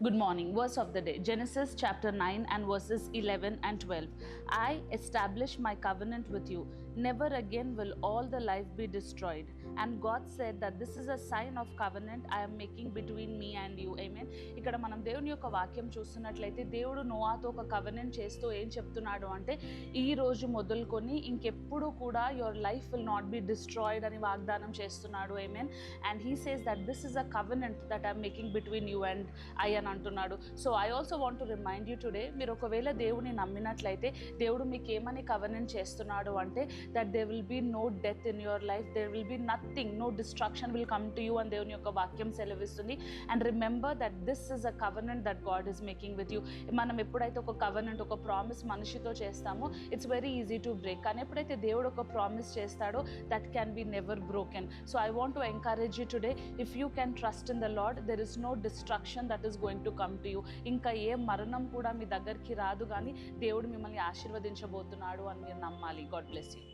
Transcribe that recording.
Good morning. Verse of the day, Genesis chapter 9 and verses 11 and 12. I establish my covenant with you. Never again will all the life be destroyed. And God said that this is a sign of covenant I am making between me and you. Amen. ఇక్కడ మనం దేవుని యొక్క వాక్యం చూస్తున్నట్లయితే దేవుడు నోవాతో ఒక covenant చేస్తూ ఏం చెప్తున్నాడు అంటే ఈ రోజు మొదలుకొని ఇంకెప్పుడు కూడా your life will not be destroyed అని వాగ్దానం చేస్తున్నాడు. Amen. And he says that this is a covenant that I am making between you and I అని అంటున్నాడు. So I also want to remind you today, మీరు ఒకవేళ దేవుని నమ్మినట్లయితే దేవుడు మీకు ఏమని కవెనెంట్ చేస్తున్నాడు అంటే that there will be no death in your life, there will be nothing, no destruction will come to you అని దేవుని యొక్క వాక్యం సెలవిస్తుంది. And remember that this is a covenant that God is making with you. మనం ఎప్పుడైతే ఒక covenant, ఒక promise మనిషితో చేస్తామో it's very easy to break, కానీ ఎప్పుడైతే దేవుడు ఒక ప్రామిస్ చేస్తాడో that can be never broken. So I want to encourage you today, if you can trust in the Lord, there is no destruction that is going to come to you. ఇంకా ఏ మరణం కూడా మీ దగ్గరికి రాదు, కానీ దేవుడు మిమ్మల్ని ఆశీర్వదించబోతున్నాడు అని మీరు నమ్మాలి. God bless you.